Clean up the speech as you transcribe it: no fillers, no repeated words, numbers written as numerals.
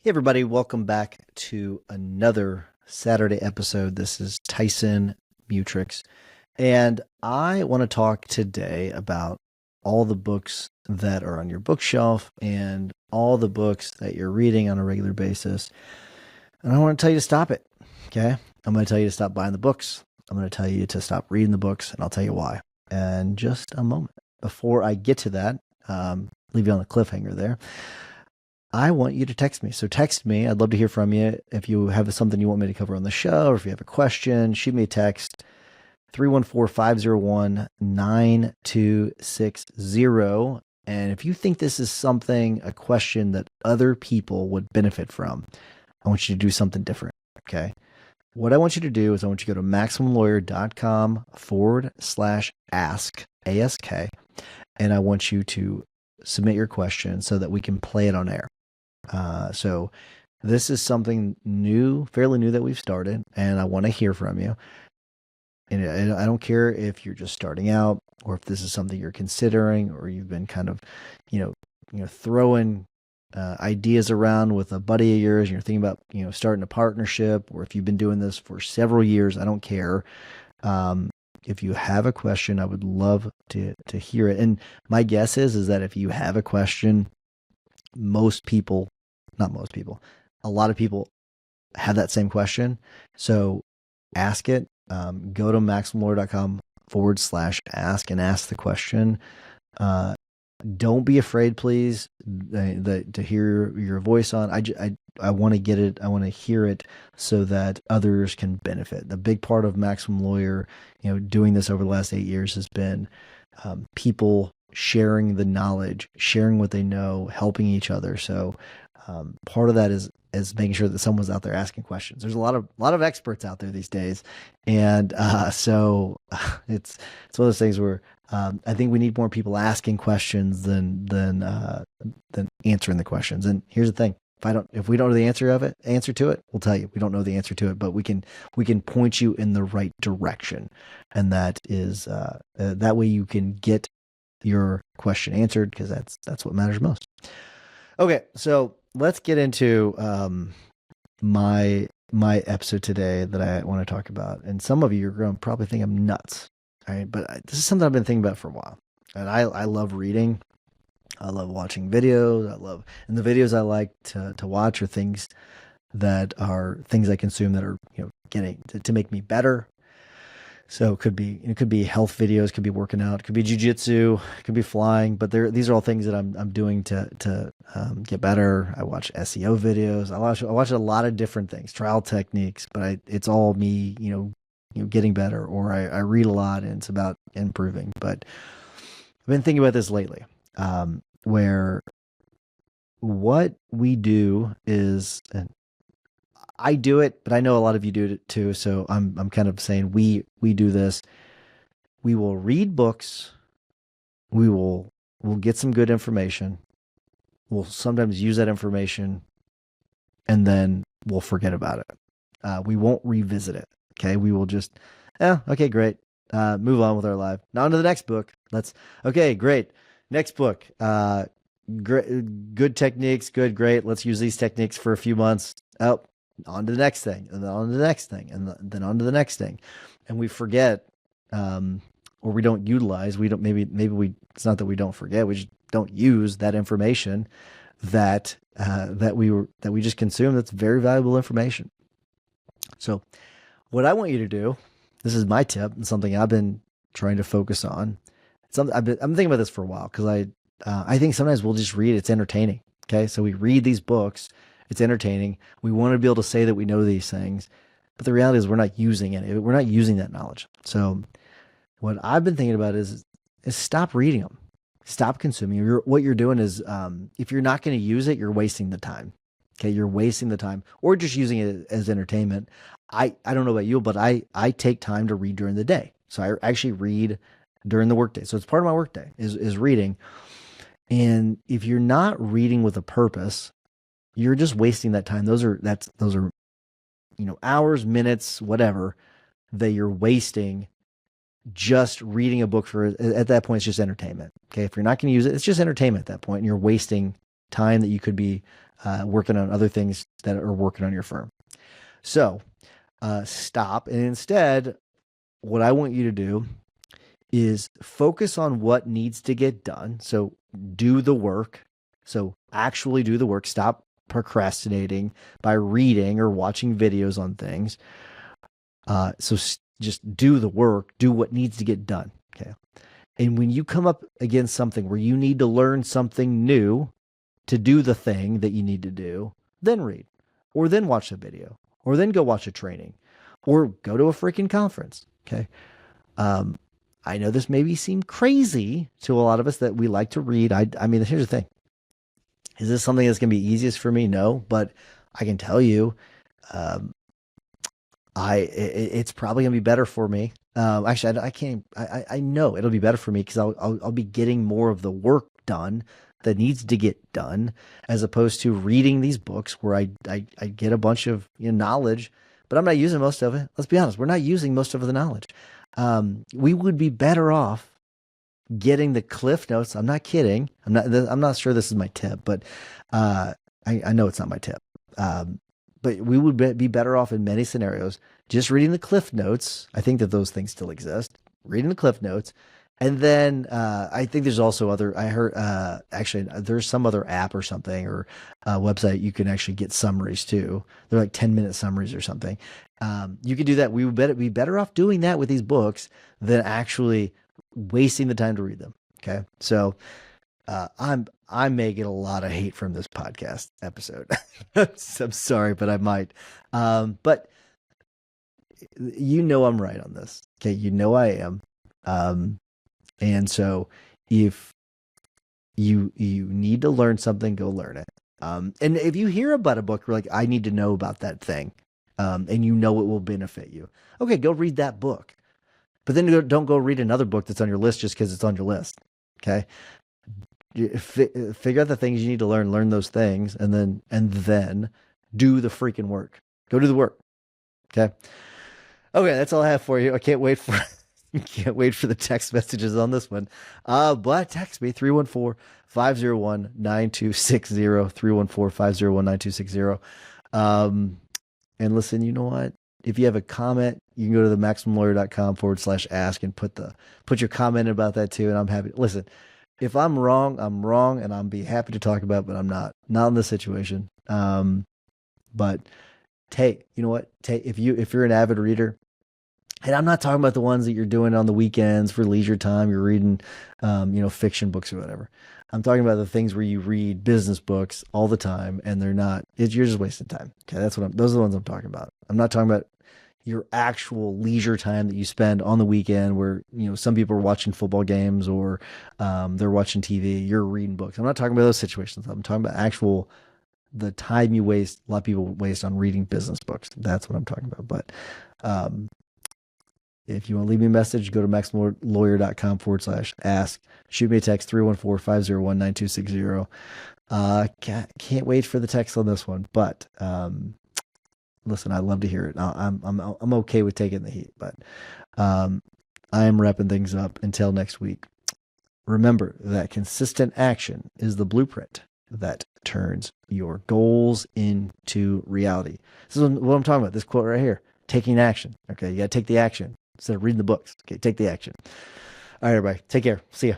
Hey, everybody, welcome back to another Saturday episode. This is Tyson Mutrix, and I want to talk today about all the books that are on your bookshelf and all the books that you're reading on a regular basis. And I want to tell you to stop it. Okay. I'm going to tell you to stop buying the books. I'm going to tell you to stop reading the books, and I'll tell you why in just a moment. Before I get to that, leave you on the cliffhanger there. I want you to text me. So text me. I'd love to hear from you. If you have something you want me to cover on the show, or if you have a question, shoot me a text 314-501-9260. And if you think this is a question that other people would benefit from, I want you to do something different. Okay. What I want you to do is I want you to go to maximumlawyer.com/ask, ASK, and I want you to submit your question so that we can play it on air. So this is something new, fairly new that we've started, and I want to hear from you. And I don't care if you're just starting out or if this is something you're considering or you've been kind of, throwing ideas around with a buddy of yours and you're thinking about, starting a partnership, or if you've been doing this for several years, I don't care. If you have a question, I would love to hear it. And my guess is that if you have a question, a lot of people have that same question. So ask it. Go to maximumlawyer.com/ask and ask the question. Don't be afraid, please, to hear your voice on. I want to get it. I want to hear it so that others can benefit. The big part of Maximum Lawyer, doing this over the last 8 years has been people sharing the knowledge, sharing what they know, helping each other. So part of that is making sure that someone's out there asking questions. There's a lot of experts out there these days, and so it's one of those things where I think we need more people asking questions than answering the questions. And here's the thing: if we don't know the answer to it, we'll tell you we don't know the answer to it, but we can point you in the right direction, and that is that way you can get your question answered, because that's what matters most. Okay, so let's get into my episode today that I want to talk about. And some of you are going to probably think I'm nuts, right? But this is something I've been thinking about for a while. And I love reading. I love watching videos. And the videos I like to watch are things I consume that are getting to make me better. So it could be health videos, could be working out, could be jujitsu, could be flying. But these are all things that I'm doing to get better. I watch SEO videos. I watch a lot of different things, trial techniques. But it's all me, getting better. Or I read a lot, and it's about improving. But I've been thinking about this lately, where what we do is. I do it, but I know a lot of you do it too. So I'm kind of saying we do this. We will read books. We'll get some good information. We'll sometimes use that information, and then we'll forget about it. We won't revisit it. Okay, we will just, okay, great. Move on with our life. Now on to the next book. Okay, great. Next book. Good techniques. Great. Let's use these techniques for a few months. Oh. On to the next thing, and then on to the next thing, and then on to the next thing. And we forget, or we don't utilize, it's not that we don't forget, we just don't use that information that we just consumed. That's very valuable information. So what I want you to do, this is my tip and something I've been trying to focus on. I'm thinking about this for a while, because I think sometimes we'll just read, it's entertaining. Okay. So we read these books. It's entertaining. We want to be able to say that we know these things, but the reality is we're not using it. We're not using that knowledge. So what I've been thinking about is stop reading them. Stop consuming. What you're doing is, if you're not going to use it, you're wasting the time. Okay. You're wasting the time, or just using it as entertainment. I don't know about you, but I take time to read during the day. So I actually read during the workday. So it's part of my workday is reading. And if you're not reading with a purpose, you're just wasting that time. Those are hours, minutes, whatever that you're wasting just reading a book for. At that point, it's just entertainment. Okay. If you're not going to use it, it's just entertainment at that point, and you're wasting time that you could be working on other things that are working on your firm. So stop. And instead, what I want you to do is focus on what needs to get done. So do the work. So actually do the work. Stop procrastinating by reading or watching videos on things. Just do the work, do what needs to get done. Okay. And when you come up against something where you need to learn something new to do the thing that you need to do, then read, or then watch a video, or then go watch a training, or go to a freaking conference. Okay. I know this maybe seem crazy to a lot of us that we like to read. I mean, here's the thing. Is this something that's going to be easiest for me? No, but I can tell you, um, it's probably gonna be better for me. Actually, I can't. I know it'll be better for me because I'll be getting more of the work done that needs to get done, as opposed to reading these books where I get a bunch of knowledge, but I'm not using most of it. Let's be honest, we're not using most of the knowledge. We would be better off getting the cliff notes. I'm not kidding. I'm not sure this is my tip, but I know it's not my tip. But we would be better off in many scenarios just reading the cliff notes. I think that those things still exist. Reading the cliff notes. And then I think there's also I heard actually there's some other app or something or website you can actually get summaries too. They're like 10-minute summaries or something. You could do that. We would be better off doing that with these books than actually wasting the time to read them. Okay. So I may get a lot of hate from this podcast episode. I'm sorry, but I might. But I'm right on this. Okay, I am. And so if you need to learn something, go learn it. And if you hear about a book, you're like, I need to know about that thing, and it will benefit you. Okay, go read that book. But then don't go read another book that's on your list just because it's on your list. Okay. Figure out the things you need to learn those things, and then do the freaking work. Go do the work. Okay. That's all I have for you. I can't wait for the text messages on this one. But text me 314-501-9260, 314-501-9260. And listen, you know what? If you have a comment, you can go to the maximumlawyer.com/ask and put your comment about that too. And I'm happy. Listen, if I'm wrong, I'm wrong, and I'll be happy to talk about it, but I'm not in this situation. But you know what? If you're an avid reader, and I'm not talking about the ones that you're doing on the weekends for leisure time, you're reading, fiction books or whatever. I'm talking about the things where you read business books all the time, and you're just wasting time. Okay. Those are the ones I'm talking about. I'm not talking about your actual leisure time that you spend on the weekend where, some people are watching football games or they're watching TV, you're reading books. I'm not talking about those situations. I'm talking about the time you waste, a lot of people waste on reading business books. That's what I'm talking about. But if you want to leave me a message, go to maximumlawyer.com/ask. Shoot me a text 314-501-9260. Can't wait for the text on this one, but listen, I love to hear it. I'm okay with taking the heat, but I am wrapping things up until next week. Remember that consistent action is the blueprint that turns your goals into reality. This is what I'm talking about. This quote right here, taking action. Okay. You got to take the action instead of reading the books. Okay. Take the action. All right, everybody. Take care. See ya.